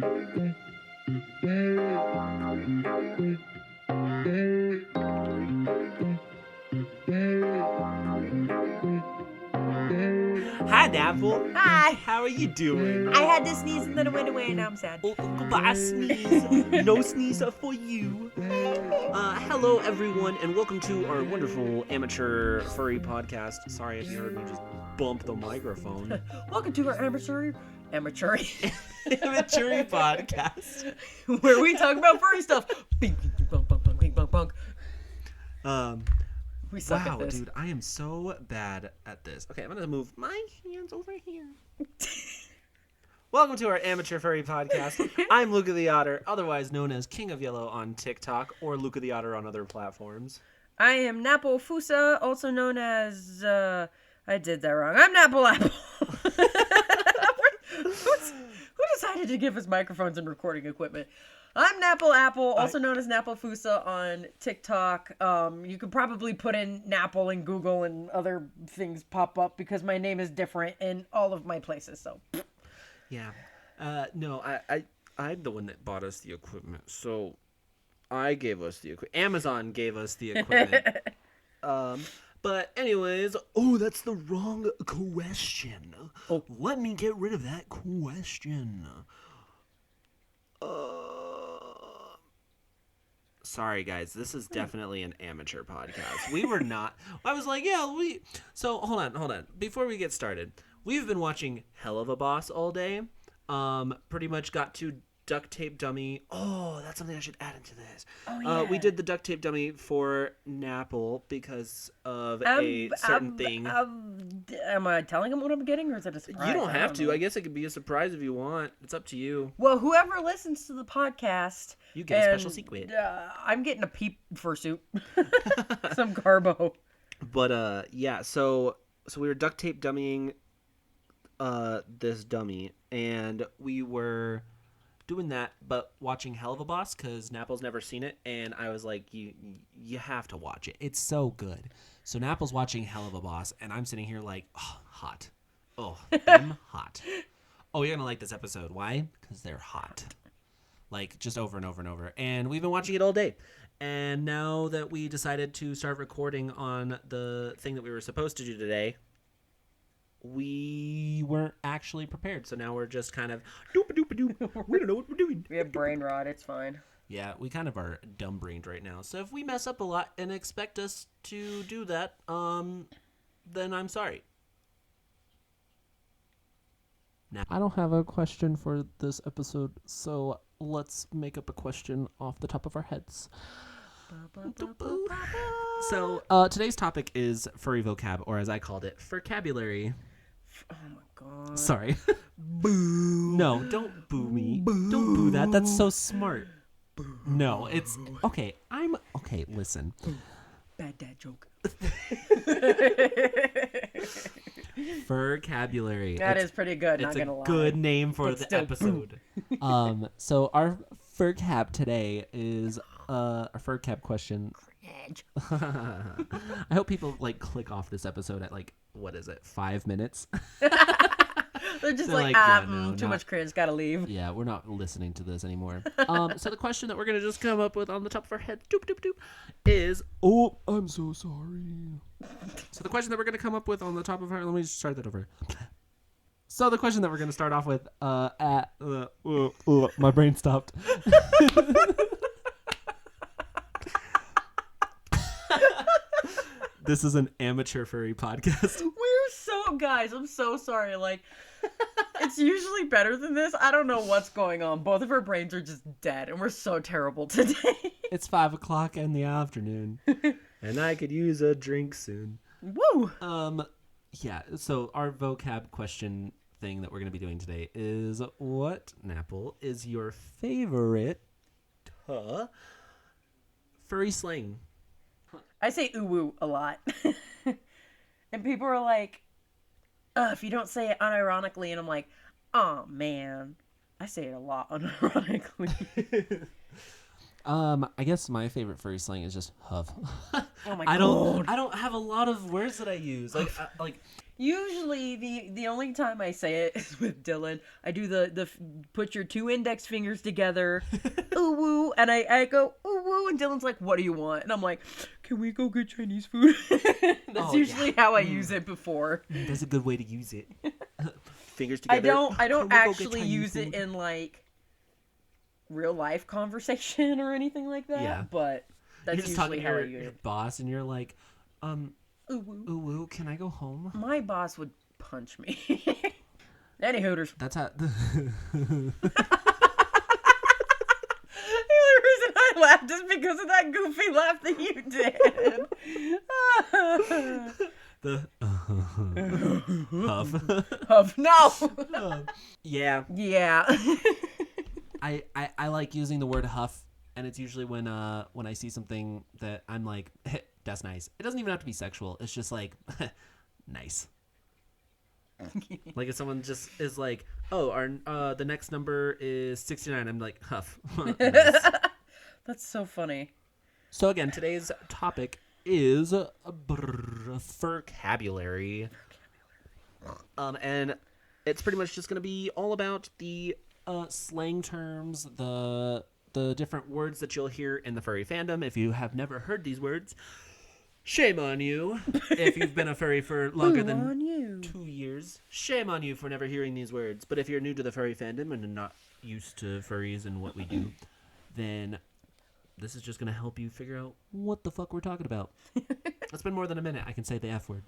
Hi, Dapple. Hi. How are you doing? I had to sneeze and then it went away and now I'm sad. Oh, goodbye, sneeze. No sneeze for you. Hello, everyone, and welcome to our wonderful amateur furry podcast. Sorry if you heard me just bump the microphone. Welcome to our amateur Amateur podcast. where we talk about furry stuff. Bing, bing, bing, bong, bong, bong, bing, bong, bong. We suck at this. Dude, I am so bad at this. Okay, I'm gonna move my hands over here. Welcome to our amateur furry podcast. I'm Luca the Otter, otherwise known as King of Yellow on TikTok or Luca the Otter on other platforms. I am Napo Fusa, also known as, I did that wrong. I'm Napo Apple. Who decided to give us microphones and recording equipment? I'm Napo Apple, also known as Napo Fusa on TikTok. You could probably put in Napo in Google and other things pop up because my name is different in all of my places, so. Yeah. No, I'm the one that bought us the equipment, so I gave us the equipment. Amazon gave us the equipment. But anyways, that's the wrong question. Oh. Let me get rid of that question. Sorry, guys. This is definitely an amateur podcast. We were not. I was like, So hold on. Before we get started, we've been watching Hell of a Boss all day. Pretty much got to duct tape dummy. Oh, that's something I should add into this. Oh, yeah. We did the duct tape dummy for Napple because of a certain thing. Am I telling him what I'm getting, or is it a surprise? You don't have to. I guess it could be a surprise if you want. It's up to you. Well, whoever listens to the podcast, You get a special secret. I'm getting a peep fursuit, some carbo. But yeah. So we were duct tape dummying this dummy, and we were doing that, but watching Hell of a Boss because Napple's never seen it, and I was like, you have to watch it. It's so good. So Napple's watching Hell of a Boss, and I'm sitting here like, hot. Oh, I'm hot. Oh, you're gonna like this episode. Why? Because they're hot. Like, just over and over and over. And we've been watching it all day. And now that we decided to start recording on the thing that we were supposed to do today, we weren't actually prepared, so now we're just kind of doop-a-doop-a-doop. We don't know what we're doing. We have brain rot. It's fine. Yeah, we kind of are dumb-brained right now. So if we mess up a lot and expect us to do that, then I'm sorry. Now, I don't have a question for this episode, so let's make up a question off the top of our heads. So today's topic is furry vocab, or as I called it, fur-cabulary. Oh my god. Sorry. Boo. No, don't boo me. Boo. Don't boo that. That's so smart. Boo. No, it's okay. Okay, listen. Boo. Bad dad joke. Fur-cabulary. That is pretty good, not gonna lie. It's a good name for But the still, episode. So our fur-cab today is our fur-cab question. I hope people click off this episode at 5 minutes. They're just too much cringe, gotta leave. Yeah, we're not listening to this anymore. So the question that we're gonna just come up with on the top of our head, doop doop doop, is I'm so sorry. So the question that we're gonna come up with on the top of our, let me just start that over. So the question that we're gonna start off with, my brain stopped. This is an amateur furry podcast. Guys, I'm so sorry. It's usually better than this. I don't know what's going on. Both of our brains are just dead, and we're so terrible today. It's 5:00 in the afternoon, and I could use a drink soon. Woo! Yeah, so our vocab question thing that we're going to be doing today is, what, Napple, is your favorite furry slang? I say ooh-woo a lot. And people are like, if you don't say it unironically, and I'm like, oh man, I say it a lot unironically. I guess my favorite furry slang is just huff. Oh my I god. I don't have a lot of words that I use. Like Usually, the only time I say it is with Dylan. I do the put your 2 index fingers together, ooh woo, and I go ooh woo, and Dylan's like, "What do you want?" And I'm like, "Can we go get Chinese food?" That's usually how I use it before. That's a good way to use it. Fingers together. I don't Can we go get actually Chinese use food? it in like real life conversation or anything like that. Yeah. But that's You're just usually talking how I to use your it. boss, and you're like, Ooh woo. ooh, woo, can I go home? My boss would punch me. Any hooters. That's how. The only reason I laughed is because of that goofy laugh that you did. The huff. Huff, no. Yeah, Yeah. I like using the word huff, and it's usually when I see something that I'm like, that's nice. It doesn't even have to be sexual. It's just like, nice. Like if someone just is like, oh, our the next number is 69. I'm like, huff. Nice. That's so funny. So again, today's topic is fur-cabulary. And it's pretty much just going to be all about the slang terms, the different words that you'll hear in the furry fandom. If you have never heard these words, shame on you. If you've been a furry for longer than 2 years, shame on you for never hearing these words. But if you're new to the furry fandom and not used to furries and what we do, then this is just going to help you figure out what the fuck we're talking about. It's been more than a minute. I can say the F word.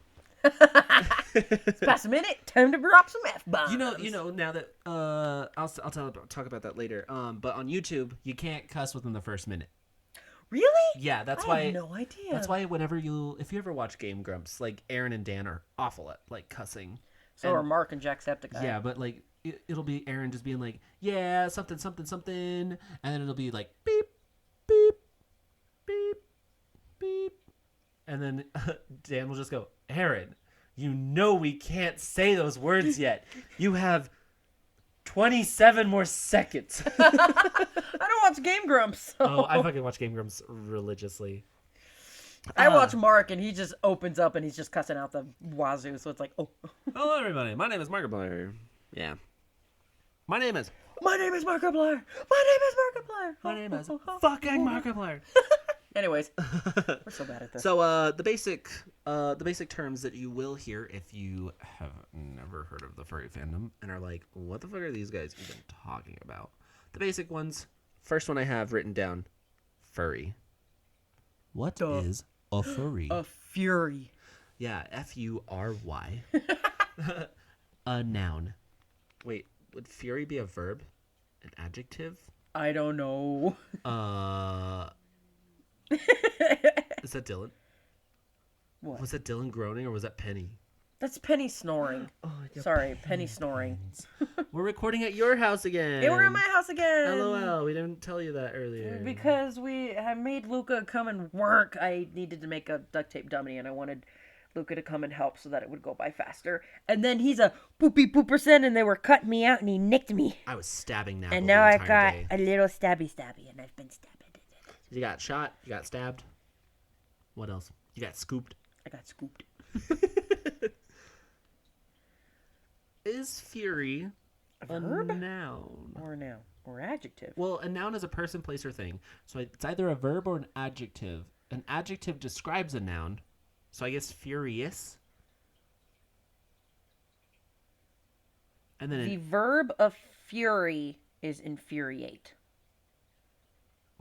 It's past a minute. Time to drop some F-bombs. You know. Now that talk about that later. But on YouTube, you can't cuss within the first minute. Really? Yeah, that's I why. had no idea. That's why if you ever watch Game Grumps, like Aaron and Dan are awful at like cussing. So are Mark and Jacksepticeye. Yeah, but like it'll be Aaron just being like, yeah, something, something, something, and then it'll be like beep, beep, beep, beep, and then Dan will just go, Aaron, you know we can't say those words yet. You have 27 more seconds. I don't watch Game Grumps. So. Oh, I fucking watch Game Grumps religiously. I watch Mark and he just opens up and he's just cussing out the wazoo. So it's like, oh. Hello, everybody. My name is Markiplier. Yeah. My name is Markiplier. My name is Markiplier. My name is fucking Markiplier. Anyways, we're so bad at this. So the basic terms that you will hear if you have never heard of the furry fandom and are like, what the fuck are these guys even talking about? The basic ones. First one I have written down, furry. What is a furry? A fury. Yeah, F-U-R-Y. A noun. Wait, would fury be a verb? An adjective? I don't know. Is that Dylan? What? Was that Dylan groaning or was that Penny? That's Penny snoring. Oh, Sorry, Penny snoring. We're recording at your house again. Hey, we're at my house again. LOL, we didn't tell you that earlier. Because I made Luca come and work. I needed to make a duct tape dummy, and I wanted Luca to come and help so that it would go by faster. And then he's a poopy pooperson, and they were cutting me out, and he nicked me. I was stabbing now. And now I got a little stabby, and I've been stabbed. You got shot. You got stabbed. What else? You got scooped. I got scooped. Is fury a verb? Noun? Or a noun. Or adjective. Well, a noun is a person, place, or thing. So it's either a verb or an adjective. An adjective describes a noun. So I guess furious. And then the verb of fury is infuriate.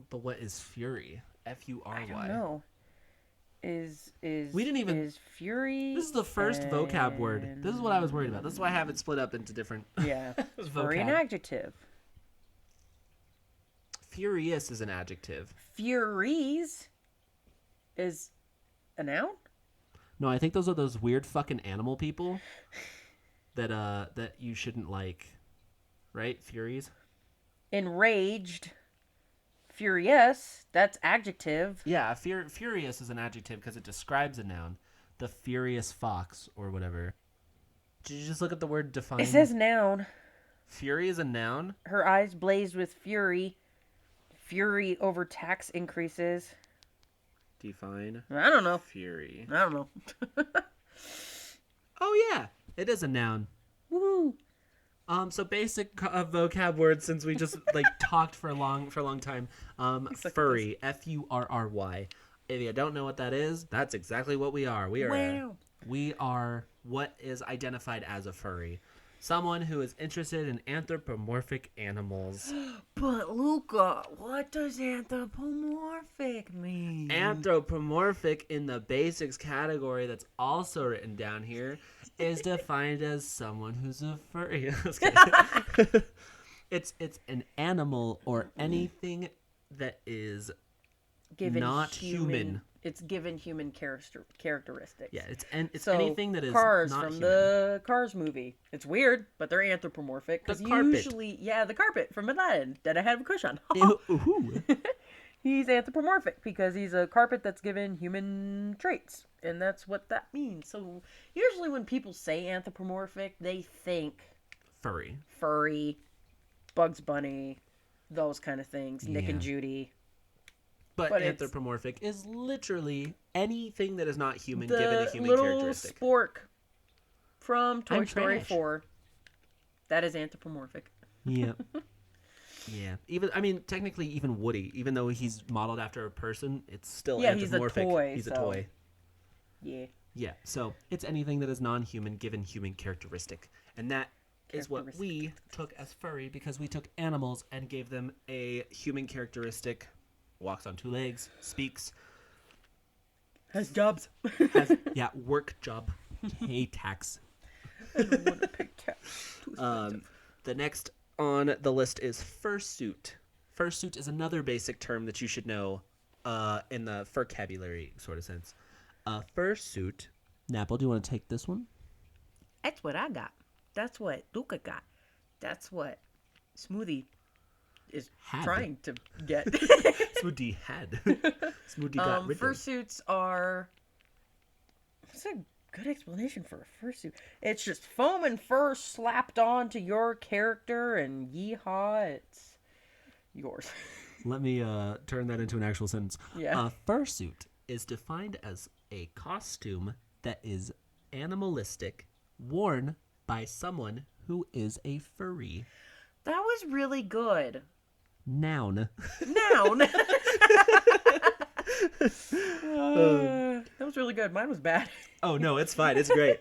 But what is fury? F-U-R-Y. I don't know. We didn't even. Is fury? This is the first vocab word. This is what I was worried about. This is why I have it split up into different. Yeah. Fury an adjective. Furious is an adjective. Furies is a noun? No, I think those are those weird fucking animal people that you shouldn't like. Right? Furies? Enraged. Furious, that's adjective. Yeah, furious is an adjective because it describes a noun. The furious fox or whatever. Did you just look at the word define? It says noun. Fury is a noun? Her eyes blazed with fury. Fury over tax increases. Define I don't know. fury. I don't know. Oh yeah, it is a noun. Woo! So basic vocab words since we just like talked for a long time. Furry, Furry. If you don't know what that is, that's exactly what we are. We are what is identified as a furry. Someone who is interested in anthropomorphic animals. But Luca, what does anthropomorphic mean? Anthropomorphic in the basics category that's also written down here is defined as someone who's a furry. It's an animal or anything that is Given not human. It's given human characteristics. Yeah, it's So, anything that is Cars not from human. the Cars movie. It's weird, but they're anthropomorphic. Because The carpet. usually, the carpet from Aladdin that I had a crush on. Ooh. He's anthropomorphic because he's a carpet that's given human traits. And that's what that means. So usually when people say anthropomorphic, they think Furry. furry, Bugs Bunny, those kind of things. Nick and Judy. But But it's- anthropomorphic is literally anything that is not human The given a human little characteristic. spork from Toy I'm Story trash. 4. That is anthropomorphic. Yeah. Yeah. Technically even Woody, even though he's modeled after a person, it's still Yeah, he's a anthropomorphic. toy, He's a so- toy. Yeah. Yeah. So it's anything that is non-human given human characteristic. And that is what we took as furry because we took animals and gave them a human characteristic. Walks on two legs, speaks, Has jobs. has work job, pay tax. I don't want to pick cats. Too expensive. The next on the list is fursuit. Fursuit is another basic term that you should know in the fur-cabulary sort of sense. Fursuit. Napple, do you want to take this one? That's what I got. That's what Luca got. That's what Smoothie is Had. trying to get. Smoothie had. Smoothie got rid of. Fursuits are... What's a good explanation for a fursuit? It's just foam and fur slapped onto your character and yeehaw, it's yours. Let me turn that into an actual sentence. Yeah. A fursuit is defined as a costume that is animalistic, worn by someone who is a furry. That was really good. Noun. Noun. That was really good. Mine was bad. Oh no, it's fine. It's great.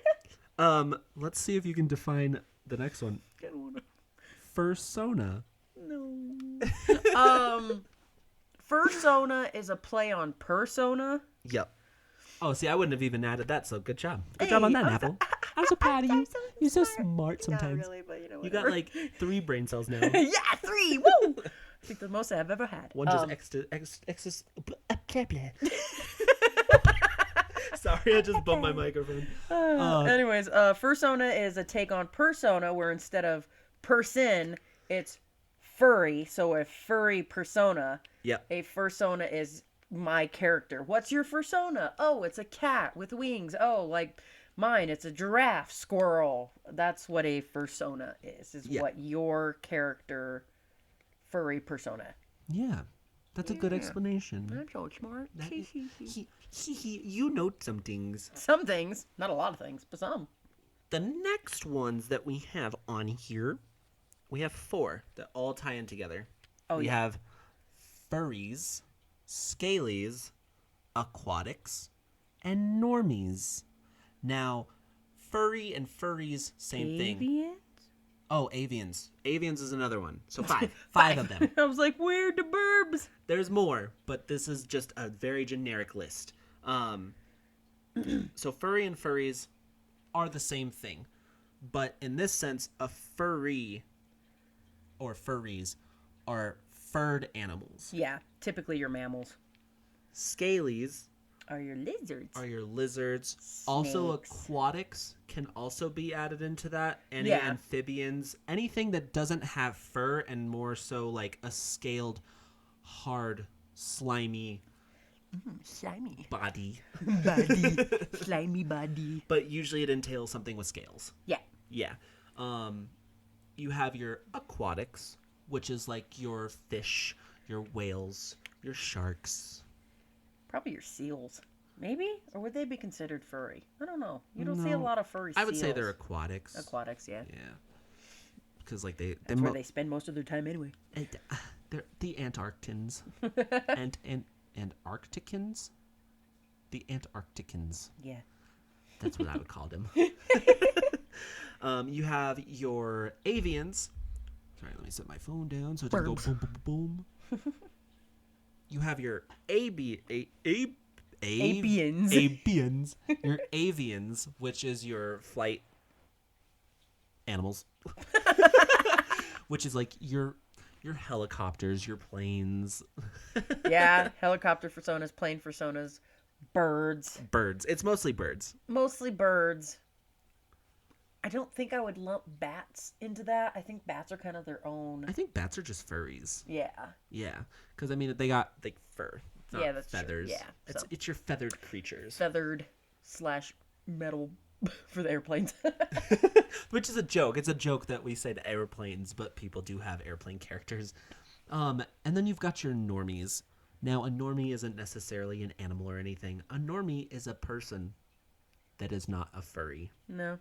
Let's see if you can define the next one. Fursona. No. Fursona is a play on persona. Yep. Oh, see, I wouldn't have even added that, so good job. Good job on that, Apple. I'm so proud of you. You're so smart sometimes. Not really, but you know, You got whatever. like 3 brain cells now. Yeah, 3. Woo! I think the most I've ever had. One just Sorry, I just bumped my microphone. Anyways, Fursona is a take on persona, where instead of person, it's furry. So a furry persona. Yep. A fursona is my character. What's your fursona? Oh, it's a cat with wings. Oh, like mine, it's a giraffe, squirrel. That's what a fursona is Yeah. what your character furry persona. Yeah. That's a good explanation. I'm so smart. That is- you know some things. Some things, not a lot of things, but some. The next ones that we have on here, we have 4 that all tie in together. Oh, we yeah. have furries, scalies, aquatics, and normies. Now, furry and furries, same thing. Avians? Oh, avians. Avians is another one. So 5. 5 of them. I was like, where the burbs? There's more, but this is just a very generic list. So furry and furries are the same thing. But in this sense, a furry or furries are furred animals. Yeah, typically your mammals. Scalies Are your lizards. are your lizards. Also, Snakes. aquatics can also be added into that. Any Yeah. amphibians, anything that doesn't have fur and more so like a scaled, hard, slimy Slimy. body. Body. Slimy body. But usually it entails something with scales. Yeah. Yeah. You have your aquatics, which is like your fish, your whales, your sharks. Probably your seals. Maybe? Or would they be considered furry? I don't know. You don't see a lot of furry seals. I would say they're aquatics. Aquatics, yeah. Yeah. Because, like, That's where they spend most of their time anyway. They're the Antarctans. Antarcticans? The Antarcticans. Yeah. That's what I would call them. You have your avians. Sorry, let me set my phone down so it doesn't go boom, boom, boom. You have your avians. Your avians, which is your flight animals. Which is like your helicopters, your planes. Yeah, helicopter Fursonas, plane Fursonas, birds. Birds. It's mostly birds. Mostly birds. I don't think I would lump bats into that. I think bats are kind of their own. I think bats are just furries. Yeah. Yeah, because I mean they got like fur. Not Yeah, that's feathers. true. Yeah, It's your feathered creatures. Feathered/metal for the airplanes. Which is a joke. It's a joke that we say to airplanes, but people do have airplane characters. And then you've got your normies. Now, a normie isn't necessarily an animal or anything. A normie is a person that is not a furry. No.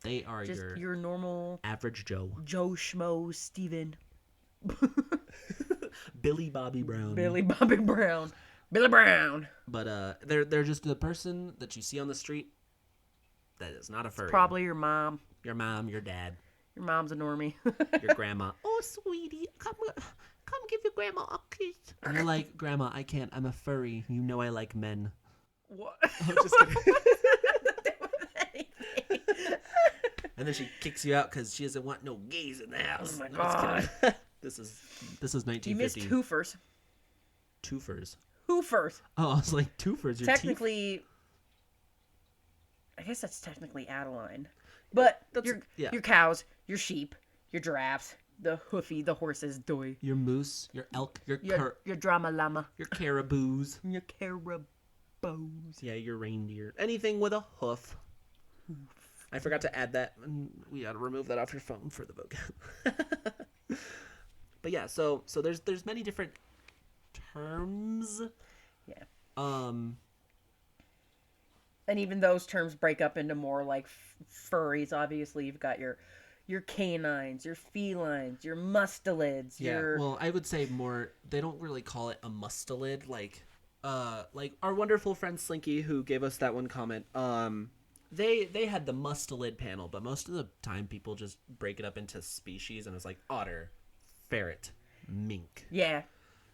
They are Just your normal average Joe. Joe Schmo Steven. Billy Bobby Brown. Billy Bobby Brown. Billy Brown. But they're just the person that you see on the street that is not a furry. Probably your mom. Your mom, your dad. Your mom's a normie. Your grandma. Oh, sweetie, come give your grandma a kiss. And you're like, Grandma, I can't. I'm a furry. You know I like men. What? I'm just kidding. And then she kicks you out because she doesn't want no gays in the house. Oh my No, I'm just God. kidding. This is 1950. You missed hoofers. Twofers. Hoofers. Oh, I was like twofers. Your Technically, I guess that's technically Adeline. But your cows, your sheep, your giraffes, the hoofy, the horses, doy. Your moose, your elk, Your drama llama. your caribous. Your caribous. Yeah, your reindeer. Anything with a hoof. I forgot to add that. And we got to remove that off your phone for the vocab. But yeah, so there's many different terms. Yeah. And even those terms break up into more like furries. Obviously, you've got your canines, your felines, your mustelids. Yeah. Well, I would say more. They don't really call it a mustelid. Like our wonderful friend Slinky, who gave us that one comment. They had the mustelid panel, but most of the time people just break it up into species, and it's like otter, ferret, mink. Yeah.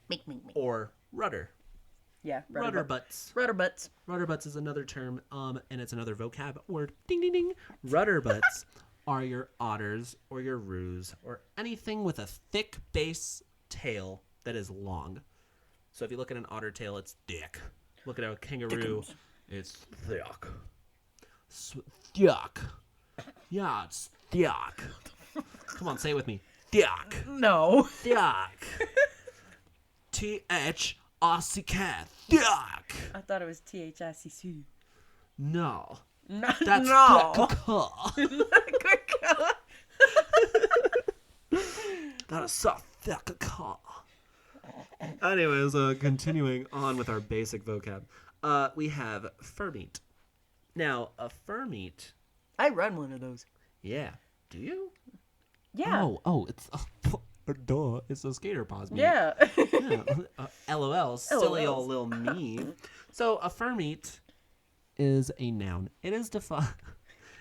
Mink. Or rudder. Yeah. Rudder butts. Rudder butts. Rudder butts is another term, and it's another vocab word. Ding, ding, ding. Rudder butts are your otters or your roos or anything with a thick base tail that is long. So if you look at an otter tail, it's thick. Look at a kangaroo, it's thick. Thick. Yeah, it's thick. Come on, say it with me. Thick. No. Thick. T-H-R-C-K. Thick. I thought it was T-H-I-C-C. No. That's no. That is so thick. Anyways, continuing on with our basic vocab. We have fur meat. Now, a fur meat. I run one of those. Yeah. Do you? Yeah. Oh, it's duh. It's a skater paws meat. Yeah. Yeah. LOL. Silly old little me. So a fur meat is a noun. It is defined.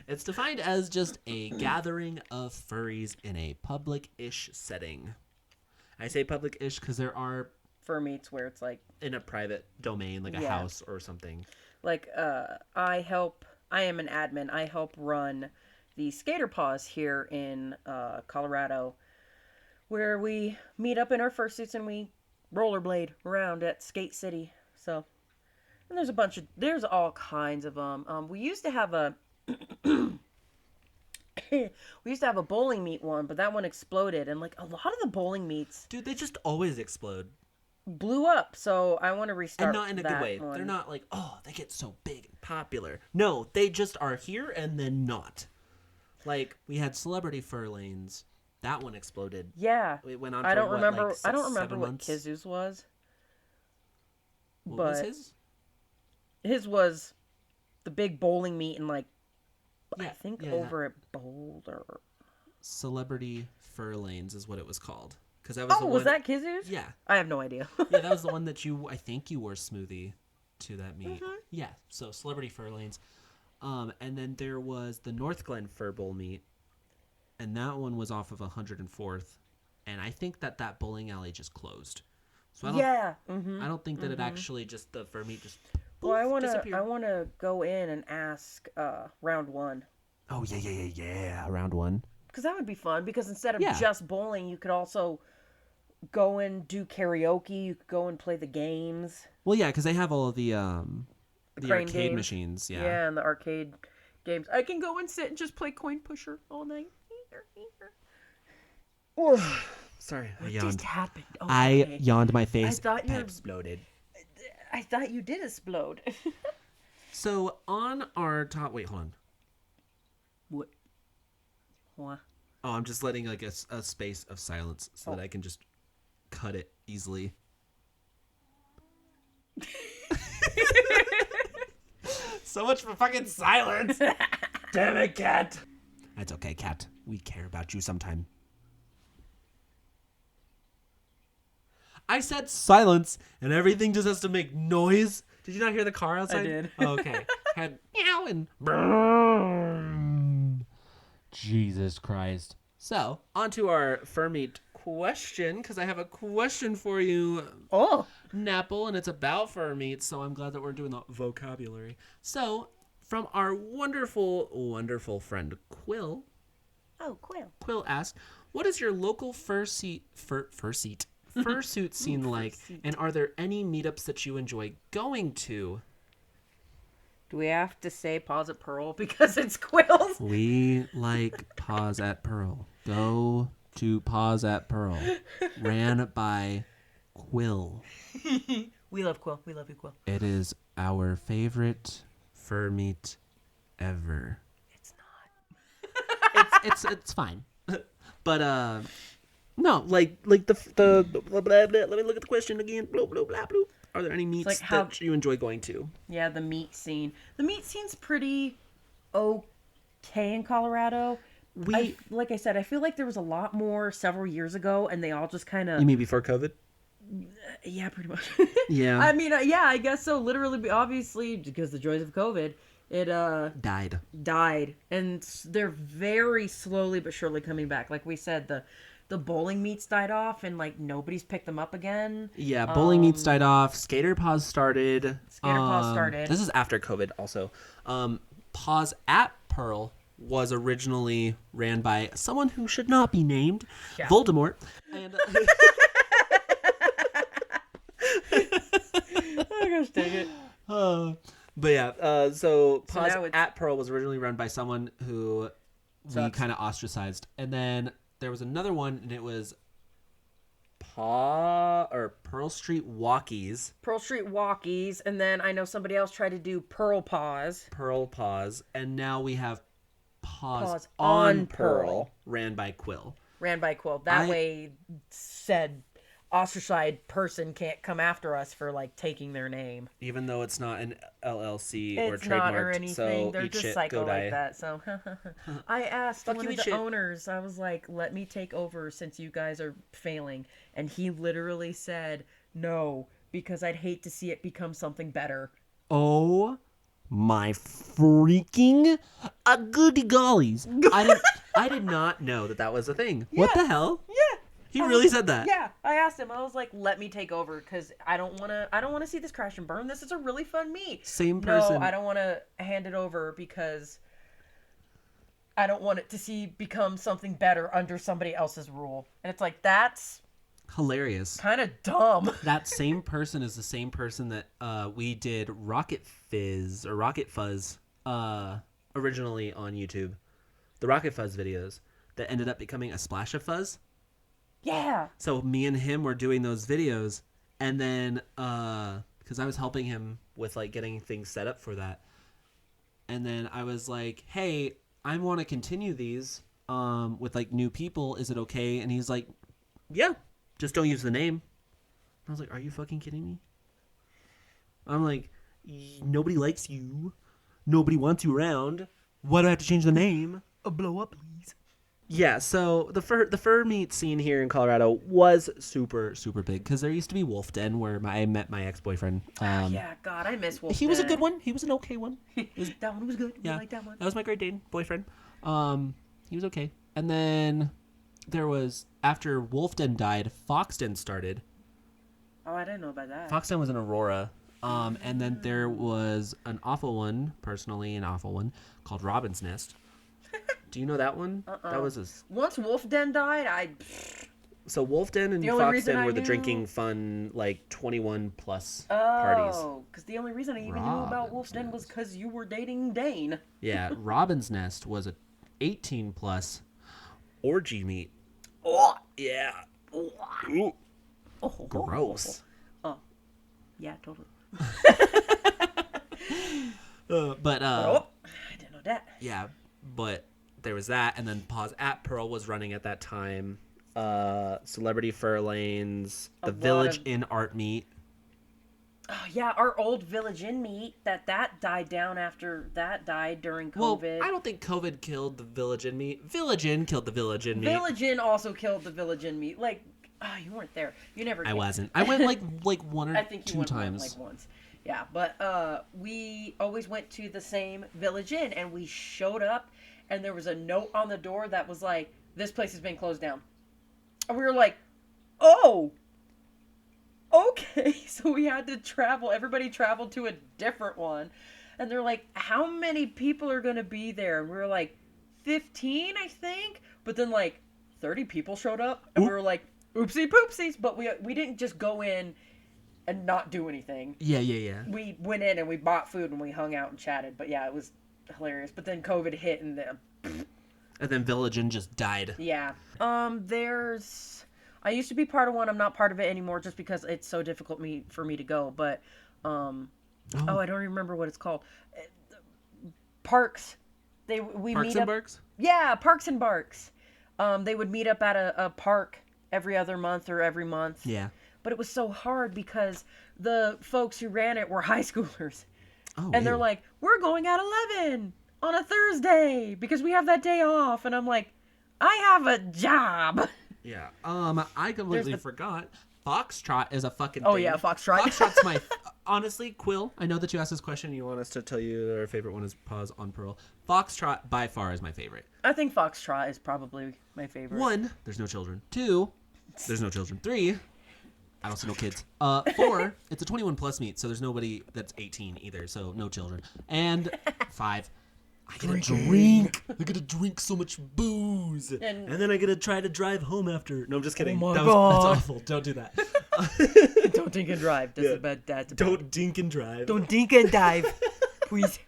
It's defined as just a gathering of furries in a public-ish setting. I say public-ish because there are fur meets where it's like in a private domain, like a house or something. Like I am an admin. I help run the Skater Paws here in Colorado, where we meet up in our fursuits and we rollerblade around at Skate City. So, and there's all kinds of them. We used to have a bowling meet one, but that one exploded, and like a lot of the bowling meets, dude, they just always explode. Blew up, so I want to restart. And not in a good way. One. They're not like, oh, they get so big and popular. No, they just are here and then not. Like, we had celebrity fur lanes, That one exploded. Yeah. It went on I for don't remember. like I don't remember 7 what months? Kizu's was. What was But his? his was the big bowling meet in like I Yeah, think yeah. over at Boulder. Celebrity Fur Lanes is what it was called. Because that was the Oh, one. was that Kizu's? Yeah, I have no idea. yeah, that was the one that I think you wore smoothie to that meet. Mhm. Yeah, so Celebrity Fur Lanes. And then there was the North Glen Fur Bowl meet, and that one was off of 104th, and I think that bowling alley just closed. So I don't, Yeah. Mm-hmm. I don't think that it actually just the fur meet just. Well, disappeared. I wanna go in and ask round one. Oh yeah. Round one. Because that would be fun. Because instead of Yeah. just bowling, you could also go and do karaoke. You could go and play the games. Well, yeah, because they have all of the crane arcade games. machines. Yeah. Yeah, and the arcade games. I can go and sit and just play coin pusher all night. Sorry, I What yawned. just happened? Oh, I okay. yawned. My face thought you were- exploded. I thought you did explode. So on our top, wait, hold on. What? What? Oh, I'm just letting like a space of silence so that I can just cut it easily. So much for fucking silence. Damn it, Cat. That's okay, Cat. We care about you sometime. I said silence, and everything just has to make noise. Did you not hear the car outside? I did. Oh, okay. Had meow and brrrr. Jesus Christ. So, on to our fur meet question, because I have a question for you, Oh. Napple, and it's about fur meat, so I'm glad that we're doing the vocabulary. So, from our wonderful, wonderful friend Quill, Oh, Quill. Quill asked, what is your local fursuit scene like, and are there any meetups that you enjoy going to? Do we have to say pause at Pearl because it's Quill's? We like Pause at Pearl. Go to Pause at Pearl. Ran by Quill. We love Quill. We love you, Quill. It is our favorite fur meet ever. It's not. It's fine. But no, like the blah, blah, blah. Let me look at the question again. Blah blah blah blah. Are there any meets that you enjoy going to? Yeah, the meat scene. The meat scene's pretty okay in Colorado. Like I said, I feel like there was a lot more several years ago, and they all just kind of. You mean before COVID? Yeah, pretty much. Yeah. I mean, yeah, I guess so. Literally, obviously, because the joys of COVID, it died, and they're very slowly but surely coming back. Like we said, the bowling meets died off, and like nobody's picked them up again. Yeah, bowling meets died off. Skater Pause started. Started. This is after COVID, also. Pause at Pearl was originally ran by someone who should not be named, Yeah. Voldemort. And, Oh gosh, dang it. but yeah, so Pause now it's- at Pearl was originally run by someone who we Sucks. kind of ostracized, and then there was another one, and it was Pearl Street Walkies. Pearl Street Walkies, and then I know somebody else tried to do Pearl Paws. Pearl Pause, and now we have Pause on on Pearl. Pearl, ran by Quill. Ran by Quill. That way, said ostracized person can't come after us for like taking their name. Even though it's not an LLC or It's trademarked, not or anything. so They're eat just shit, psycho go die. like that. So I asked Fuck one you, of eat the shit. owners. I was like, "Let me take over since you guys are failing," and he literally said, "No, because I'd hate to see it become something better." Oh my freaking goody gollies! I did not know that was a thing. What the hell? Yeah. He really said that. Yeah, I asked him. I was like, "Let me take over because I don't want to see this crash and burn. This is a really fun meet." Same person. No, I don't want to hand it over because I don't want it to become something better under somebody else's rule. And it's like, that's Hilarious. kind of dumb. That same person is the same person that we did Rocket Fizz or Rocket Fuzz originally on YouTube. The Rocket Fuzz videos that ended up becoming a Splash of Fuzz. Yeah. So me and him were doing those videos, and then because I was helping him with like getting things set up for that, and then I was like, "Hey, I want to continue these. with like new people, is it okay? And he's like, yeah, just don't use the name. I was like, are you fucking kidding me? I'm like, nobody likes you. Nobody wants you around. Why do I have to change the name? Blow up, please. Yeah, so the fur meat scene here in Colorado was super, super big because there used to be Wolf Den where I met my ex-boyfriend. Yeah, God, I miss Wolf He was a Den. good one. He was an okay one. That one was good. Yeah, I like that one. That was my Great Dane boyfriend. He was okay. And then there was, after Wolf Den died, Fox Den started. Oh, I didn't know about that. Fox Den was in Aurora. And then there was an awful one, personally an awful one, called Robin's Nest. Do you know that one? That was Once Wolf Den died, So Wolf Den and The only Fox reason Den I were the knew- drinking fun, like 21 plus parties. Oh, because the only reason I even knew about Wolf Den was because you were dating Dane. Yeah, Robin's Nest was a 18 plus orgy meat. Oh, Yeah. oh, Gross. Oh, yeah, totally. But I didn't know that. yeah, but there was that, and then Pause at Pearl was running at that time. Celebrity Fur Lanes, the Village Inn Art Meet. Oh, yeah, our old Village Inn meet, that died down after that died during COVID. Well, I don't think COVID killed the Village Inn Meet. Village Inn killed the Village Inn Meet. Village Inn also killed the Village Inn meet. Like, you weren't there. You never I came. wasn't. I went like one or I think you two went times. like once. Yeah, but we always went to the same Village Inn, and we showed up, and there was a note on the door that was like, "This place has been closed down." And we were like, "Oh, okay." So we had to travel. Everybody traveled to a different one, and they're like, "How many people are gonna be there?" And we were like, 15, I think. But then like 30 people showed up, and we were like, "Oopsie poopsies!" But we didn't just go in and not do anything. Yeah. We went in and we bought food and we hung out and chatted. But yeah, it was hilarious. But then COVID hit and then And then Village Inn just died. yeah. I used to be part of one. I'm not part of it anymore just because it's so difficult for me to go. But I don't even remember what it's called. Parks. We Parks meet and up. Barks? Yeah, Parks and Barks. They would meet up at a park every other month or every month. Yeah. But it was so hard because the folks who ran it were high schoolers. Oh, And they're ew. like, "We're going at 11 on a Thursday because we have that day off." And I'm like, "I have a job." Yeah. I completely forgot. Foxtrot is a fucking Oh, thing. yeah, Foxtrot. Foxtrot's my... Honestly, Quill, I know that you asked this question and you want us to tell you that our favorite one is Pause on Pearl. Foxtrot, by far, is my favorite. I think Foxtrot is probably my favorite. 1, there's no children. 2, there's no children. 3, I don't see no kids. 4, it's a 21 plus meet, so there's nobody that's 18 either, so no children. And 5, I get to drink. I get to drink so much booze. And then I get to try to drive home after. No, I'm just kidding. my That's God. awful. Don't do that. Don't dink and drive. That's Yeah. that's Don't dink and drive. Don't dink and dive, please.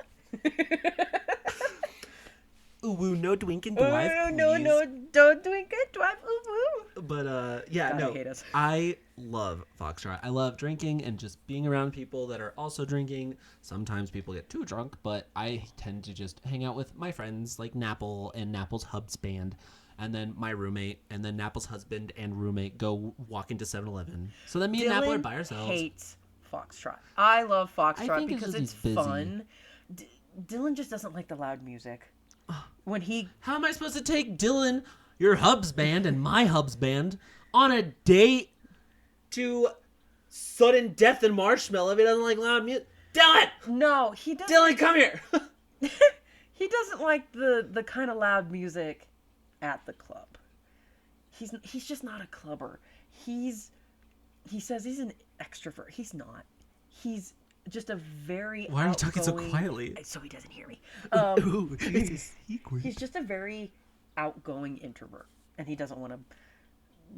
Ooh, no dink and drive, No, please. don't dink and drive. Ooh, ooh. But yeah, God, no. I hate us. I love Foxtrot. I love drinking and just being around people that are also drinking. Sometimes people get too drunk, but I tend to just hang out with my friends like Napple and Napple's Hubs band, and then my roommate, and then Napple's husband and roommate go walk into 7-Eleven. So then me and Napple are by ourselves. Hates Foxtrot. I love I Foxtrot think it's because just it's he's busy. fun. Dylan just doesn't like the loud music. When he How am I supposed to take Dylan, your Hubs band, and my Hubs band on a date to sudden death and marshmallow if he doesn't like loud music? Dylan! no, he doesn't. Dylan, come here! He doesn't like the kind of loud music at the club. He's just not a clubber. He says he's an extrovert. He's not. He's just a very Why are you talking so outgoing- quietly? So he doesn't hear me. Ooh, it's a secret. He's just a very outgoing introvert, and he doesn't want to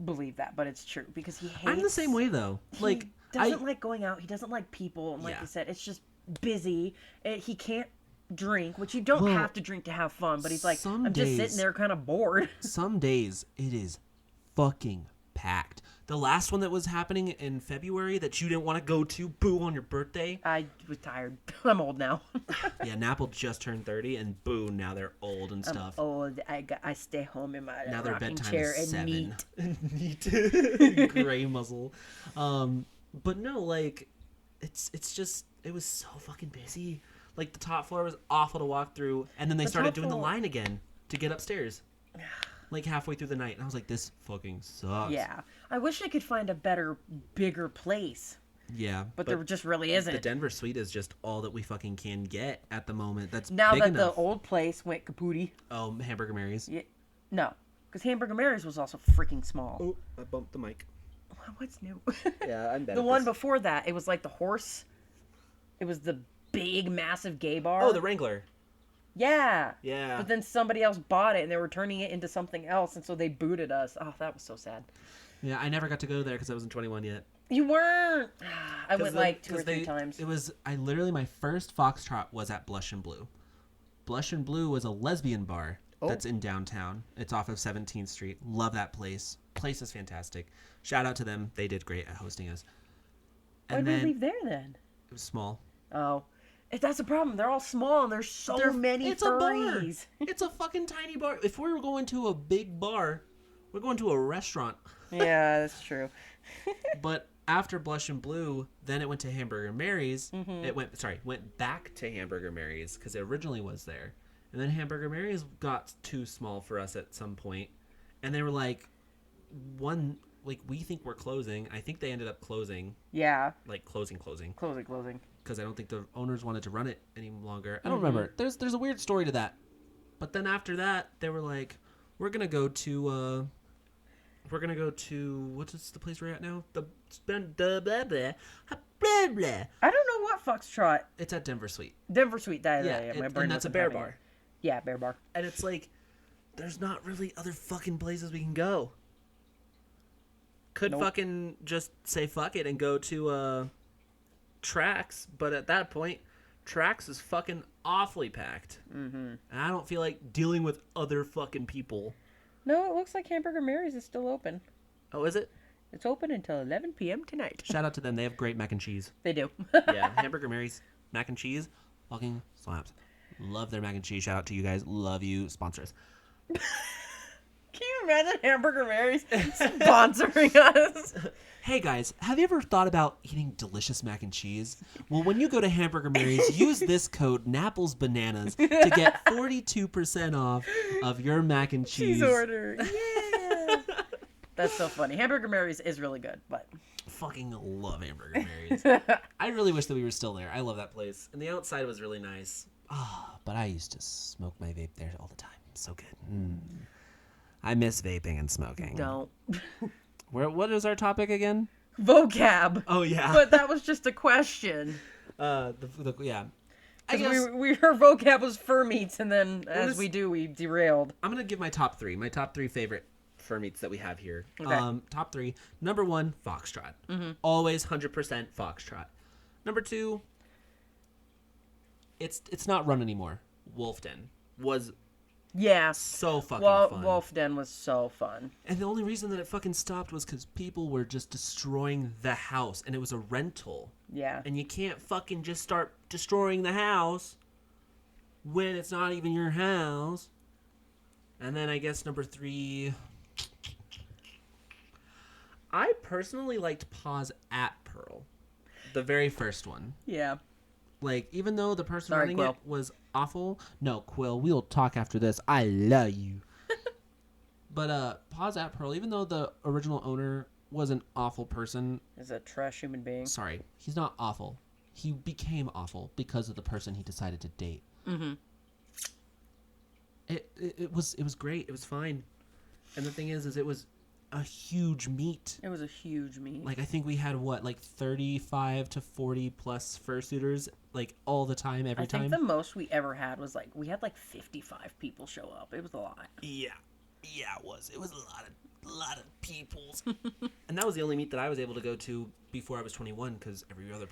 believe that, but it's true because he hates. I'm the same way though. Like, he doesn't like going out. He doesn't like people, and like Yeah. you said, it's just busy. He can't drink, which you don't Well, have to drink to have fun. But he's like, some I'm just days- sitting there, kind of bored. Some days it is fucking packed. The last one that was happening in February that you didn't want to go to, boo, on your birthday. I was tired. I'm old now. Yeah, Napple just turned 30, and boo, now they're old and stuff. I'm old. I stay home in my Now their rocking bedtime chair is and 7. neat. Neat. Gray muzzle. But no, like, it was so fucking busy. Like, the top floor was awful to walk through, and then they started doing the line again to get upstairs. Like, halfway through the night, and I was like, this fucking sucks. Yeah. I wish I could find a better, bigger place. Yeah. But there just really isn't. The Denver suite is just all that we fucking can get at the moment. That's now big that enough. the old place went kapooty. Oh, Hamburger Mary's. Yeah, no, because Hamburger Mary's was also freaking small. Oh, I bumped the mic. What's new? Yeah, I'm bad The at one this. before that, it was like the horse. It was the big, massive gay bar. Oh, the Wrangler. Yeah. Yeah. But then somebody else bought it, and they were turning it into something else, and so they booted us. Oh, that was so sad. Yeah, I never got to go there because I wasn't 21 yet. You weren't. I went like 2 or 3 they, times. It was, my first Foxtrot was at Blush and Blue. Blush and Blue was a lesbian bar that's in downtown. It's off of 17th Street. Love that place. Place is fantastic. Shout out to them. They did great at hosting us. Why did we leave there then? It was small. Oh. That's the problem. They're all small, and there's so many It's a bar. furries. It's a fucking tiny bar. If we were going to a big bar, we're going to a restaurant. Yeah, that's true. But after Blush and Blue, then it went to Hamburger Mary's. Mm-hmm. It went back to Hamburger Mary's because it originally was there. And then Hamburger Mary's got too small for us at some point. And they were like, we think we're closing. I think they ended up closing. Yeah. Like closing. Closing. Because I don't think the owners wanted to run it any longer. I don't remember. There's a weird story to that. But then after that, they were like, we're gonna go to what's the place we're at now? The blah blah blah blah. I don't know what Foxtrot. It's at Denver Suite. Denver Suite. Yeah. My brain and that's a wasn't bear having bar. it. Yeah, bear bar. And it's like, there's not really other fucking places we can go. Could fucking just say fuck it and go to Trax, but at that point, Trax is fucking awfully packed. Mm-hmm. And I don't feel like dealing with other fucking people. No, it looks like Hamburger Mary's is still open. Oh, is it? It's open until 11 p.m. tonight. Shout out to them. They have great mac and cheese. They do. Yeah, Hamburger Mary's mac and cheese fucking slaps. Love their mac and cheese. Shout out to you guys. Love you. Sponsors. Can you imagine Hamburger Mary's sponsoring us? Hey guys, have you ever thought about eating delicious mac and cheese? Well, when you go to Hamburger Mary's, use this code NAPPLESBANANAS to get 42% off of your mac and cheese. Cheese order. Yeah. That's so funny. Hamburger Mary's is really good, but Fucking love Hamburger Mary's. I really wish that we were still there. I love that place. And the outside was really nice. Oh, but I used to smoke my vape there all the time. So good. I miss vaping and smoking. don't. What is our topic again? Vocab. Oh, yeah. But that was just a question. Yeah. I Because guess our vocab was fur meats, and then as we derailed. I'm going to give my top three. My top three favorite fur meats that we have here. Okay. Top three. Number one, foxtrot. Mm-hmm. Always 100% foxtrot. Number two, it's not run anymore. Wolf Den was so fucking fun. Wolf Den was so fun. And the only reason that it fucking stopped was because people were just destroying the house, and it was a rental. Yeah. And you can't fucking just start destroying the house when it's not even your house. And then I guess number three, I personally liked Paws at Pearl, the very first one. Yeah. Like, even though the person Sorry, running Quill. it was awful. No, Quill, we'll talk after this. I love you. But Paws at Pearl, even though the original owner was an awful person. Is a trash human being. Sorry, he's not awful. He became awful because of the person he decided to date. Mm-hmm. It was great. It was fine. And the thing is it was a huge meet. It was a huge meet. Like, I think we had, 35 to 40 plus fursuiters, all the time, every time? I think the most we ever had was, we had, 55 people show up. It was a lot. Yeah. Yeah, it was. It was a lot of peoples. And that was the only meet that I was able to go to before I was 21, because every other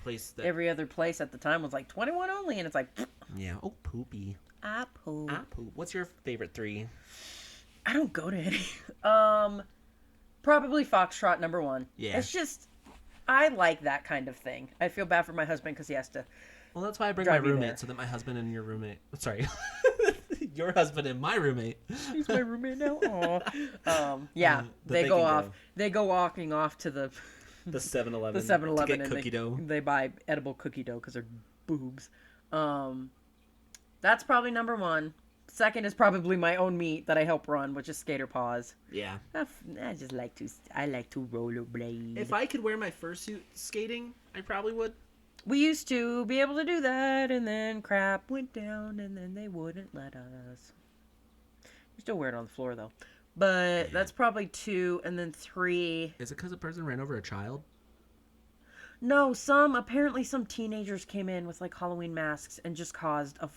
place at the time was, 21 only, and it's like... Yeah. Oh, poopy. I poop. What's your favorite three? I don't go to any. Probably Foxtrot number 1. Yeah. It's just, I like that kind of thing. I feel bad for my husband because he has to. Well, that's why I bring my Drive me there. roommate, so that my husband and your roommate... Sorry. Your husband and my roommate. He's my roommate now. Aw. Yeah, They they go can off. go. They go walking off to the The 7-Eleven. the 7-Eleven to get and cookie dough. they buy edible cookie dough because they're boobs. That's probably number 1. Second is probably my own meet that I help run, which is Skater Paws. Yeah. I just like to. I like to rollerblade. If I could wear my fursuit skating, I probably would. We used to be able to do that, and then crap went down, and then they wouldn't let us. We still wear it on the floor, though. But that's probably 2, and then 3. Is it because a person ran over a child? No, apparently some teenagers came in with, like, Halloween masks and just caused a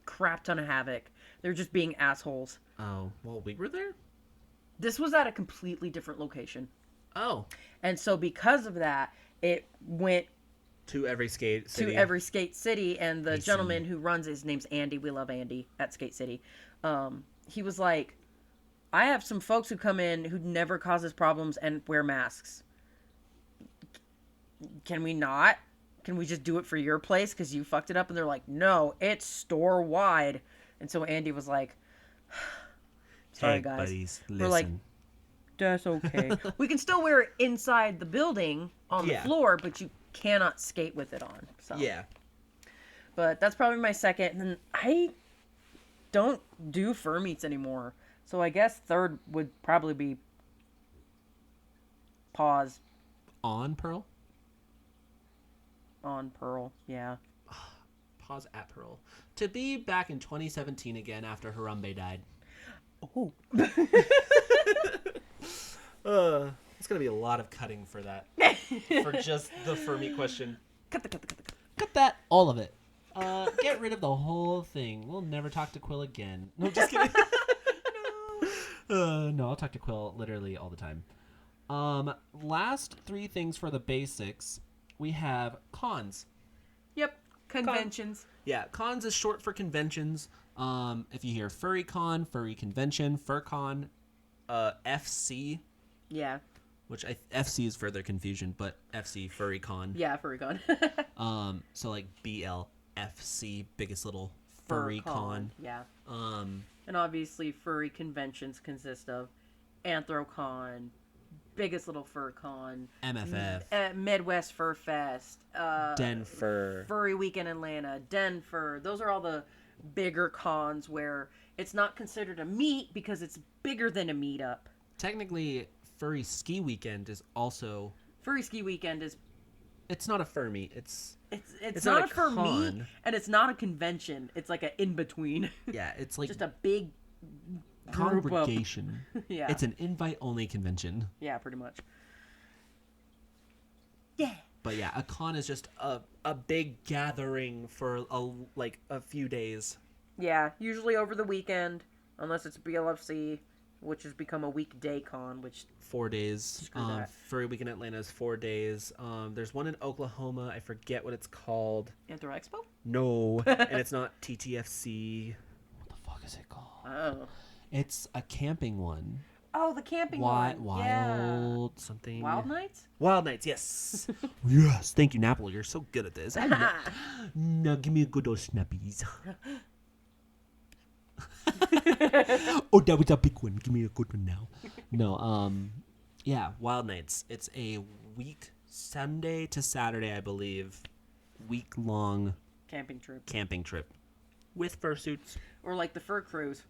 crap ton of havoc. They're just being assholes. Oh, well, we were there? This was at a completely different location. Oh. And so because of that, it went To every skate city. to every skate city, and the I gentleman who runs, his name's Andy. We love Andy at Skate City. He was like, I have some folks who come in who never causes problems and wear masks. Can we not? Can we just do it for your place because you fucked it up? And they're like, no, it's store wide. And so Andy was like, sorry, hey, guys. buddies, listen. We're like, that's okay. We can still wear it inside the building on the Yeah. floor, but you cannot skate with it on. So. Yeah. But that's probably my second. And then I don't do fur meets anymore. So I guess third would probably be Paws On Pearl? on Pearl. Yeah. Pause at Pearl. To be back in 2017 again after Harambe died. Oh. It's going to be a lot of cutting for that. For just the fur meat question. Cut. Cut that. All of it. Get rid of the whole thing. We'll never talk to Quill again. No, just kidding. No, I'll talk to Quill literally all the time. Last 3 things for the basics. We have cons. Yep. Conventions. Yeah, cons is short for conventions. If you hear furry con, furry convention, fur con, FC, Yeah. which FC is further confusion, but FC furry con. Yeah, furry con. So like BLFC, biggest little furry con. Yeah. Um, And obviously furry conventions consist of Anthrocon, Biggest Little Fur Con, MFF, Midwest Fur Fest, Denver, Furry Weekend Atlanta, Denver. Those are all the bigger cons where it's not considered a meet because it's bigger than a meetup. Technically, Furry Ski Weekend is also... Furry Ski Weekend is... It's not a fur meet. It's not a fur con. meet, and it's not a convention. It's like an in-between. Yeah, it's like Just a big group of... congregation. Yeah. It's an invite-only convention. Yeah, pretty much. Yeah. But yeah, a con is just a big gathering for a few days. Yeah, usually over the weekend, unless it's BLFC, which has become a weekday con, which... 4 days. Screw that. Furry Weekend Atlanta is 4 days. There's one in Oklahoma. I forget what it's called. Anthro Expo? No, and it's not TTFC. What the fuck is it called? Oh. It's a camping one. Oh, the camping one. Wild Yeah. something. Wild Nights? Wild Nights, yes. Yes, thank you, Napple. You're so good at this. Now give me a good old snappies. Oh, that was a big one. Give me a good one now. No, yeah, Wild Nights. It's a week, Sunday to Saturday, I believe, week-long Camping trip. with fursuits. Or like the Fur Cruise.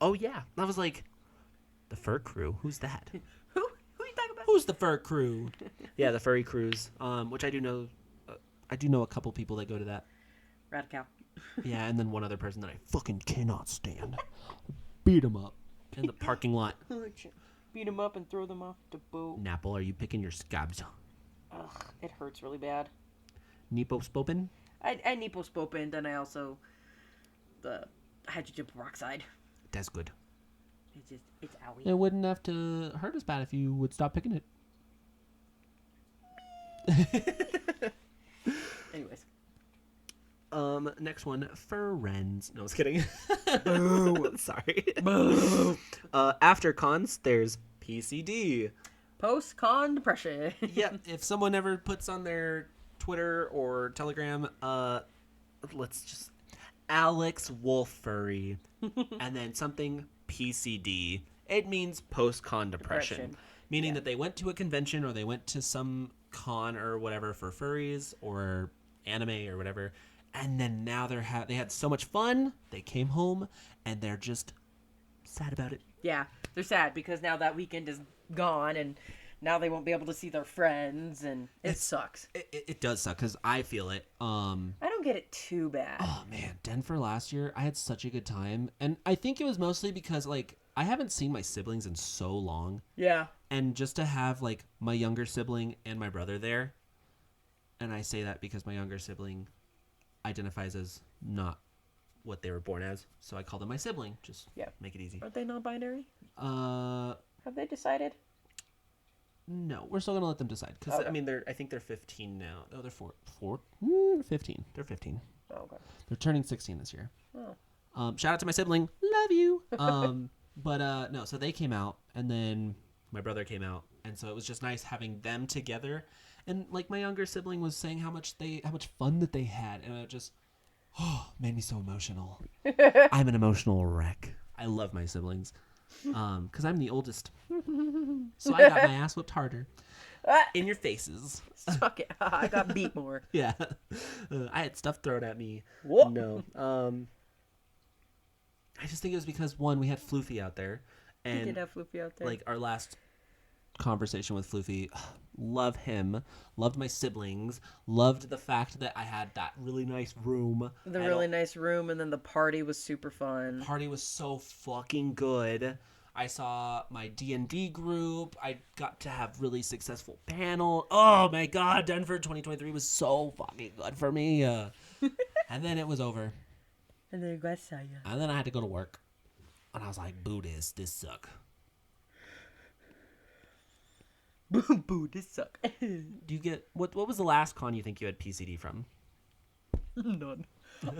Oh, yeah. I was like, the Fur Crew? Who's that? Who are you talking about? Who's the Fur Crew? Yeah, the Furry Cruise, which I do know. I do know a couple people that go to that. Radical. Yeah, and then one other person that I fucking cannot stand. Beat him up in the parking lot. Beat them up and throw them off the boat. Napple, are you picking your scabs? Ugh, it hurts really bad. Nepo Spopin? I Nepospopin, then I also... the hydrogen peroxide. That's good. It's owie. It wouldn't have to hurt as bad if you would stop picking it. Anyways. Next one, Furrens. No, I was kidding. Sorry. Boo. After cons, there's PCD. Post-con depression. Yeah, if someone ever puts on their Twitter or Telegram, let's just Alex Wolf Furry, and then something PCD. It means post-con depression. Meaning that they went to a convention or they went to some con or whatever for furries or anime or whatever, and then now they had so much fun, they came home, and they're just sad about it. Yeah, they're sad because now that weekend is gone, and now they won't be able to see their friends, and it sucks. It does suck, because I feel it. I don't get it too bad. Oh, man, Denver last year, I had such a good time, and I think it was mostly because, like, I haven't seen my siblings in so long. Yeah. And just to have, like, my younger sibling and my brother there, and I say that because my younger sibling identifies as not what they were born as, so I call them my sibling. Just make it easy. Aren't they non-binary? Have they decided? No, we're still gonna let them decide, because okay. I mean, I think they're 15 now. No, they're 15. They're 15. Oh, okay. They're turning 16 this year. Oh. Shout out to my sibling. Love you. But no, so they came out, and then my brother came out, and so it was just nice having them together. And like my younger sibling was saying how much fun that they had, and it just made me so emotional. I'm an emotional wreck. I love my siblings, because I'm the oldest, so I got my ass whipped harder in your faces. Suck it. I got beat more. Yeah, I had stuff thrown at me. Whoa. No, I just think it was because, one, we had Floofy out there. And we did have Floofy out there. Like, our last conversation with Floofy, love him, loved my siblings, loved the fact that I had that really nice room. The really nice room, and then the party was super fun. The party was so fucking good. I saw my D&D group. I got to have really successful panel. Oh, my God, Denver 2023 was so fucking good for me. And then it was over. And then I saw you. And then I had to go to work. And I was like, boo this suck. Boo, this suck. Do you get, what was the last con you think you had PCD from? None.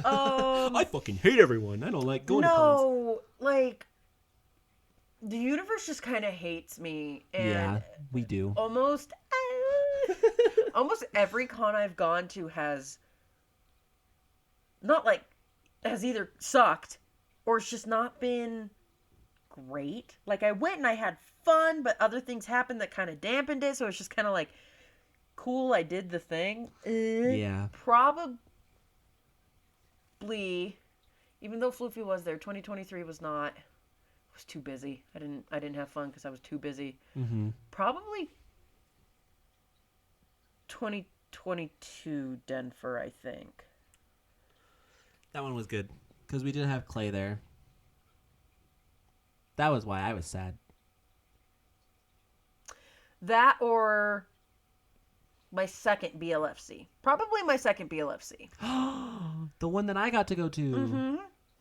I fucking hate everyone. I don't like going to cons. No, like, the universe just kind of hates me. And yeah, we do. Almost every con I've gone to has has either sucked or it's just not been great. Like, I went and I had fun, but other things happened that kind of dampened it, so it's just kind of like, cool, I did the thing. Yeah. Probably, even though Floofy was there, 2023 was not. I was too busy. I didn't have fun because I was too busy. Mm-hmm. Probably 2022 Denver, I think. That one was good, because we did have Clay there. That was why I was sad. That or my second BLFC. Probably my second BLFC. The one that I got to go to. Mm-hmm.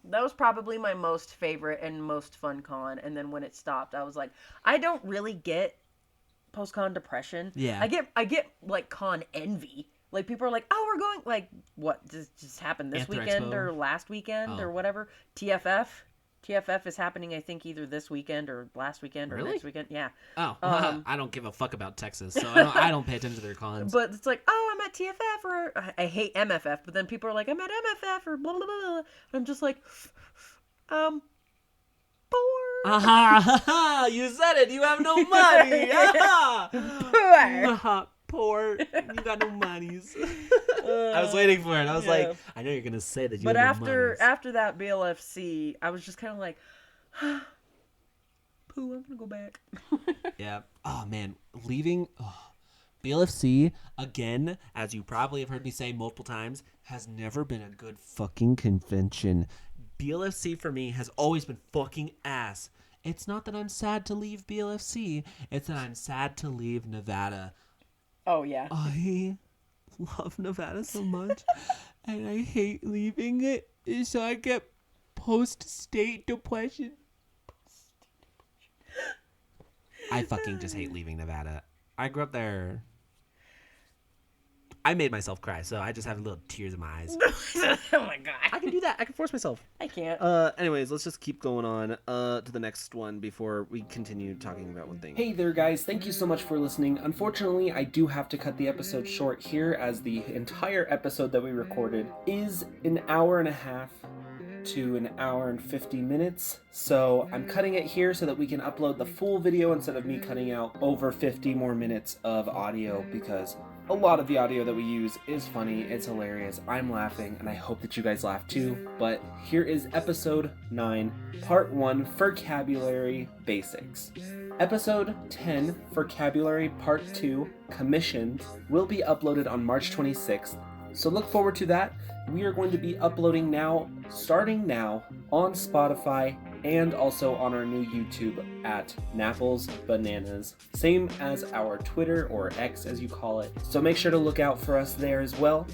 That was probably my most favorite and most fun con. And then when it stopped, I was like, I don't really get post-con depression. Yeah. I get like con envy. Like, people are like, oh, we're going, like, what, this just happened this After weekend Expo? or last weekend or whatever? TFF is happening, I think, either this weekend or last weekend or next weekend. Yeah. Oh, I don't give a fuck about Texas, so I don't pay attention to their cons. But it's like, oh, I'm at TFF, or I hate MFF, but then people are like, I'm at MFF, or blah, blah, blah. I'm just like, bored. Aha! You said it! You have no money! Aha! Poor. You got no monies. I was waiting for it. I was like, I know you're gonna say that you but have no monies. after that BLFC, I was just kind of like, poo, I'm gonna go back. Yeah. Oh man, leaving BLFC again, as you probably have heard me say multiple times, has never been a good fucking convention. BLFC for me has always been fucking ass. It's not that I'm sad to leave BLFC. It's that I'm sad to leave Nevada. Oh, yeah. I love Nevada so much, and I hate leaving it, so I get post-state depression. I fucking just hate leaving Nevada. I grew up there. I made myself cry, so I just have little tears in my eyes. Oh my god. I can do that. I can force myself. I can't. Anyways, let's just keep going on to the next one before we continue talking about one thing. Hey there guys, thank you so much for listening. Unfortunately, I do have to cut the episode short here as the entire episode that we recorded is an hour and a half to an hour and 50 minutes. So I'm cutting it here so that we can upload the full video instead of me cutting out over 50 more minutes of audio, because a lot of the audio that we use is funny, it's hilarious, I'm laughing, and I hope that you guys laugh too. But here is episode 9, part 1, Fur-cabulary Basics. Episode 10, Fur-cabulary part 2, Commissioned, will be uploaded on March 26th. So look forward to that. We are going to be uploading now, starting now, on Spotify and also on our new YouTube at Napples Bananas. Same as our Twitter, or X as you call it. So make sure to look out for us there as well.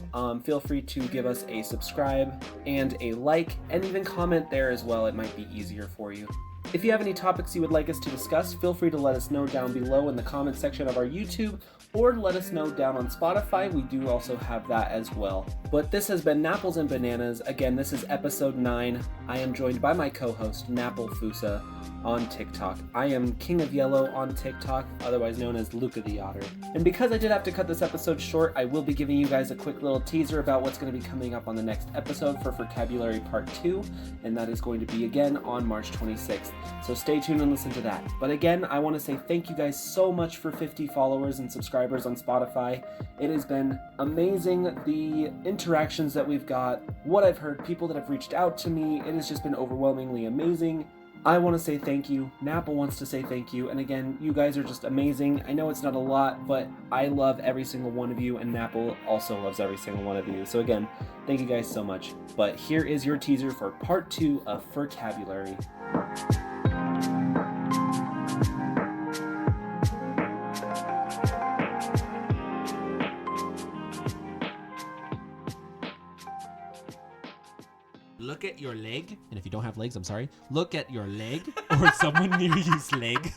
Feel free to give us a subscribe and a like, and even comment there as well. It might be easier for you. If you have any topics you would like us to discuss, feel free to let us know down below in the comment section of our YouTube, or let us know down on Spotify. We do also have that as well. But this has been Napples and Bananas. Again, this is episode 9. I am joined by my co-host, Napple Fusa, on TikTok. I am King of Yellow on TikTok, otherwise known as Luca the Otter. And because I did have to cut this episode short, I will be giving you guys a quick little teaser about what's going to be coming up on the next episode for Fur-cabulary Part 2, and that is going to be again on March 26th. So stay tuned and listen to that. But again, I want to say thank you guys so much for 50 followers and subscribers on Spotify. It has been amazing, the interactions that we've got, what I've heard, people that have reached out to me. It has just been overwhelmingly amazing. I want to say thank you. Napple wants to say thank you. And again, you guys are just amazing. I know it's not a lot, but I love every single one of you, and Napple also loves every single one of you. So again, thank you guys so much. But here is your teaser for part 2 of Fur-cabulary. Look at your leg, and if you don't have legs, I'm sorry. Look at your leg, or someone near you's leg.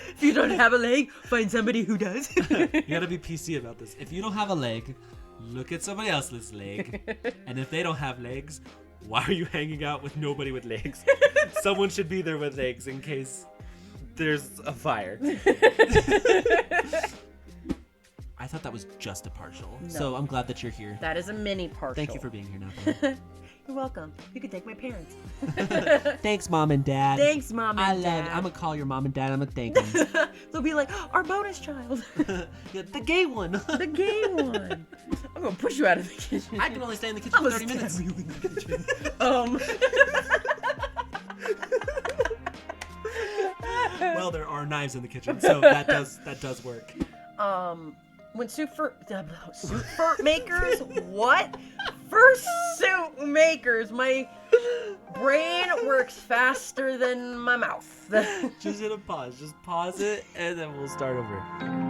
If you don't have a leg, find somebody who does. You gotta be PC about this. If you don't have a leg, look at somebody else's leg. And if they don't have legs, why are you hanging out with nobody with legs? Someone should be there with legs in case there's a fire. I thought that was just a partial. No. So I'm glad that you're here. That is a mini partial. Thank you for being here, Napple. You're welcome. You can thank my parents. Thanks, Mom and Dad. Thanks, Mom and Dad. I'm gonna call your mom and dad. I'm gonna thank them. They'll be like, our bonus child. Yeah, the gay one. The gay one. I'm gonna push you out of the kitchen. I can only stay in the kitchen for 30 minutes. You in the kitchen. Well, there are knives in the kitchen, so that does work. When suit makers, what? Fursuit makers, my brain works faster than my mouth. Just hit a pause. Just pause it, and then we'll start over.